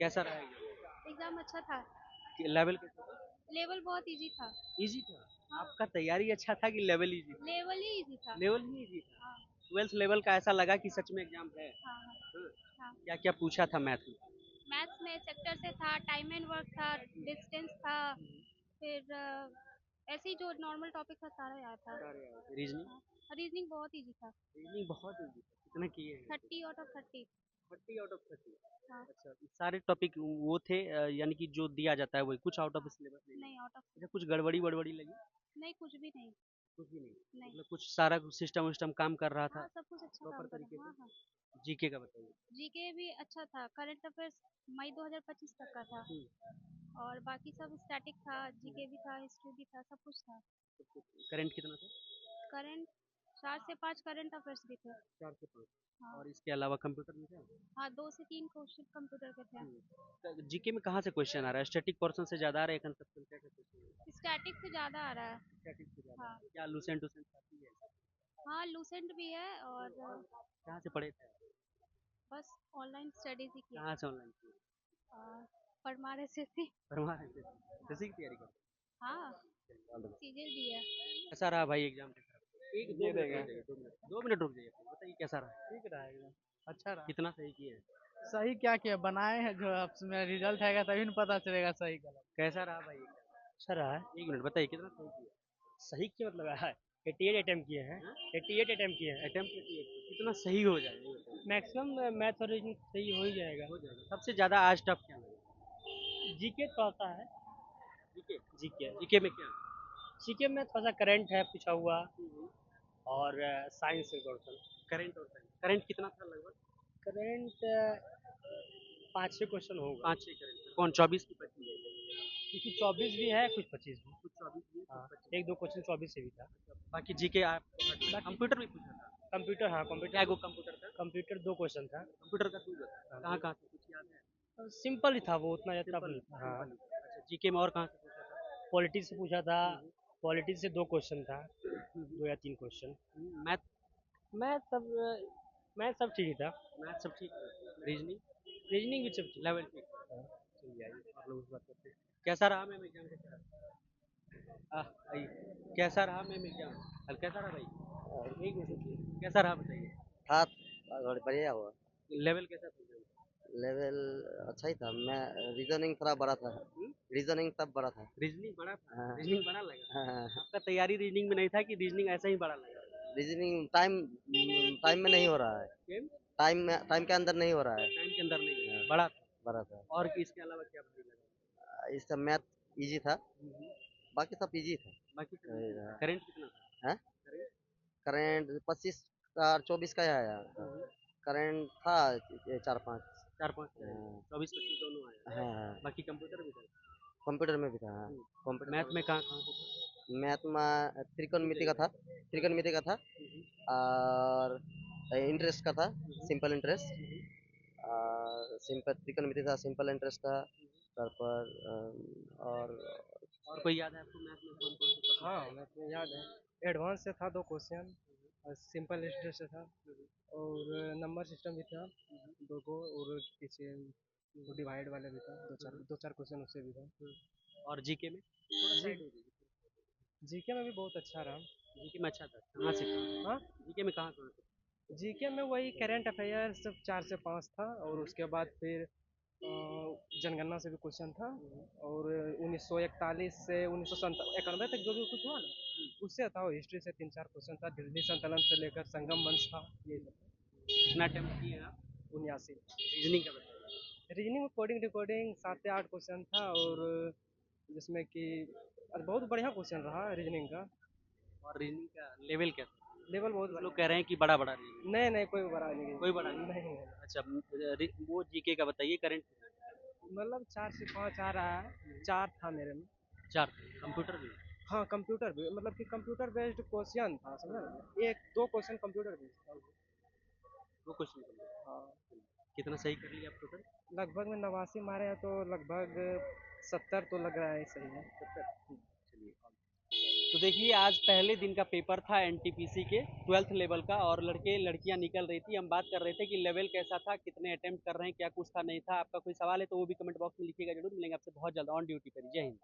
कैसा रहा exam? Exam अच्छा था। लेवल कैसा था? लेवल बहुत इजी था। इजी था? हाँ। आपका तैयारी अच्छा था कि लेवल इजी था? लेवल ही इजी था। लेवल ही इजी था। हाँ। 12th लेवल का ऐसा लगा कि सच में एग्जाम है? हाँ। हाँ। हाँ। क्या क्या पूछा था मैथ में? मैथ्स में सेक्टर से था, टाइम एंड वर्क था, डिस्टेंस था, फिर ऐसे ही जो नॉर्मल टॉपिक था सारा याद था। रीजनिंग? हाँ। रीजनिंग बहुत इजी था। रीजनिंग बहुत इजी था, कितना किए हैं? 30 आउट ऑफ 30। 30 out of 30? हाँ। अच्छा, सारे टॉपिक वो थे यानी कि जो दिया जाता है वही, कुछ आउट ऑफ हाँ। सिलेबस नहीं नहीं, लगा? Out of. अच्छा, कुछ गड़बड़ी वड़बड़ी लगी? नहीं, कुछ भी नहीं। कुछ भी नहीं? नहीं। मतलब कुछ सारा सिस्टम विस्टम काम कर रहा था हाँ, सब कुछ अच्छा प्रॉपर काम कर तरीके रहा। से? हाँ। हाँ। जीके का बताइए। जीके भी अच्छा था। करंट अफेयर्स मई 2025 तक का था। हम्म। और बाकी सब स्टैटिक था, जीके भी था, हिस्ट्री भी था, सब कुछ था। करंट कितना था? करंट 4 से 5 करंट अफेयर्स भी थे। 4 से 5? हाँ। और इसके अलावा कंप्यूटर में था? हाँ, 2 से 3 क्वेश्चन कंप्यूटर के थे। जीके में कहाँ से क्वेश्चन आ रहा है? स्टैटिक पोर्शन से ज्यादा आ रहा है कंसेप्चुअल? क्या क्या क्वेश्चन? स्टैटिक से ज़्यादा आ रहा है। स्टैटिक से ज्यादा आ हाँ। रहा है? क्या लूसेंट वूसेंट आती है? हाँ, लूसेंट भी है और कहाँ से पढ़े थे? बस ऑनलाइन स्टडीज ही किए। कहाँ से ऑनलाइन किए? परमार से थी। परमार से? जैसे की तैयारी करते हाँ, हैं? चीजें भी है। कैसा रहा भाई एग्जाम? कैसा रहा? एक दो ये मिनट देगा। रुक जाइए, 2 मिनट, 2 मिनट रुक जाइए, बताइए कैसा रहा? ठीक रहा एकदम। अच्छा रहा। कितना सही किए हैं? सही क्या किया बनाए हैं जो अब उसमें रिजल्ट आएगा तभी न पता चलेगा सही गलत। कैसा रहा भाई एग्जाम? अच्छा रहा है। 1 मिनट बताइए कितना सही किए? सही क्या मतलब है? 88 अटेम्प्ट किए हैं। 88 अटेम्प्ट किए हैं। अटेम्प्ट कितना सही हो जाएगा ये बताइए? मैक्सिमम मैथ और रीजनिंग सही हो ही जाएगा। हो जाएगा। सबसे ज्यादा आज टफ क्या लगा? जीके तो आता है। जीके? जीके जीके में क्या? जीके में थोड़ा सा करंट है पूछा हुआ हम्म। और साइंस से क्वेश्चन। करंट और साइंस, करंट कितना था लगभग? करंट 5-6 क्वेश्चन होगा। 5-6 करंट, कौन 24 की 25? क्योंकि 24 भी है कुछ 25 भी। कुछ 24 भी है, हाँ, कुछ 25। एक दो क्वेश्चन 24 से भी था। बाकी जीके आप बाकी कंप्यूटर भी पूछा था? कंप्यूटर, हाँ क्या कंप्यूटर। गो कंप्यूटर था? कंप्यूटर 2 क्वेश्चन था। कंप्यूटर का 2 बता, कहाँ कहाँ से कुछ याद है? सिंपल ही था वो, उतना ज़्यादा टफ सिंपल नहीं था। हाँ। सिंपल ही था। अच्छा, जीके में और कहाँ से पूछा था? पॉलिटिक्स से पूछा था। हम्म, पॉलिटिक्स से 2 क्वेश्चन था। हम्म, 2 या 3 क्वेश्चन। मैथ? मैथ सब मैथ सब ठीक ही था। मैथ सब ठीक है? रीजनिंग? रीजनिंग भी सब ठीक लेवल ठीक था। है? हाँ। चलिए आइए और लोग उस बात करते हैं। कैसा रहा मैम एग्जाम? कैसा रहा? आइए, कैसा रहा मैम एग्जाम? कल कैसा रहा भाई? एक मिनट। कैसा रहा बताइए? था थोड़ा बढ़िया हुआ। लेवल कैसा था एग्जाम? लेवल अच्छा ही था। मैं रीजनिंग थोड़ा बड़ा था। रीजनिंग तब बड़ा था। रीजनिंग बड़ा था? हाँ। रीजनिंग बड़ा लगा? हाँ। आपका तैयारी रीजनिंग में नहीं था कि रीजनिंग ऐसा ही बड़ा लगा? रीजनिंग टाइम टाइम में नहीं हो रहा है। गेम टाइम के अंदर नहीं हो रहा है। टाइम के अंदर नहीं हाँ, है, बड़ा था? बड़ा था। और इसके अलावा क्या भारी लगा? इसका मैथ इजी था। हम्म, बाकी सब इजी था। बाकी सब easy था। करंट कितना था? हाँ। करंट? करंट 25 का 24 का आया था। करंट था 4-5। 4-5 करंट? हाँ। 24-25 दोनों आया? हाँ हाँ। बाकी कंप्यूटर भी था? कंप्यूटर में भी था। हाँ। कंप्यूटर मैथ का में कहाँ कहाँ से था? मैथ में त्रिकोणमिति का था। त्रिकोणमिति का था हम्म, और इंटरेस्ट का था। हम्म, सिंपल इंटरेस्ट। हम्म, सिंपल त्रिकोणमिति था। सिंपल इंटरेस्ट था। तारपर और और कोई याद है आपको मैथ में कौन कौन से टॉपिक हाँ, थे? मैथ में याद है। एडवांस से था 2 क्वेश्चन और सिंपल इंटरेस्ट से था और नंबर सिस्टम भी था 2 को और पीछे वो डिवाइड वाला भी था 2-4 क्वेश्चन उससे भी था। और जीके में थोड़ा जी साइड हो गई? जीके में भी बहुत अच्छा रहा। जीके में अच्छा था? कहाँ से कहाँ? हाँ। जीके में कहाँ कहाँ से? जीके में वही करंट अफेयर सब 4 से 5 था और उसके बाद फिर जनगणना से भी क्वेश्चन था और 1941 से 1991 तक जो भी कुछ हुआ ना उससे था। और हिस्ट्री से 3-4 क्वेश्चन था। दिल्ली सल्तनत से लेकर संगम वंश था ये सब। कितना अटेम्प्ट किए हैं आप? 79। रीजनिंग का बताइए। रीजनिंग में कोडिंग रिकॉर्डिंग 7 से 8 क्वेश्चन था और जिसमें कि बहुत बढ़िया क्वेश्चन रहा रीजनिंग का। और रीजनिंग का लेवल क्या था? लेवल बहुत कुछ लोग कह बढ़िया। रहे हैं कि बड़ा बड़ा रीजनिंग। नहीं नहीं, कोई बड़ा नहीं। कोई बड़ा नहीं? नहीं नहीं। अच्छा, वो जीके का बताइए, करंट? मतलब 4 से 5 आ रहा है। 4 था मेरे में। 4? कंप्यूटर भी? हाँ, कंप्यूटर भी मतलब कि कंप्यूटर बेस्ड क्वेश्चन था समझे ना। 1-2 क्वेश्चन कंप्यूटर बेस्ड था। वो क्वेश्चन कर हाँ। कितना सही कर लिया आप टोटल? लगभग में 89 मारे हैं तो लगभग 70 तो लग रहा है सही है। 70? चलिए। तो देखिए आज पहले दिन का पेपर था एनटीपीसी के 12th लेवल का, और लड़के लड़कियां निकल रही थी। हम बात कर रहे थे कि लेवल कैसा था, कितने अटेम्प्ट कर रहे हैं, क्या कुछ था नहीं था। आपका कोई सवाल है तो वो भी कमेंट बॉक्स में लिखिएगा जरूर। मिलेंगे आपसे बहुत जल्द ऑन ड्यूटी पर। जय हिंद।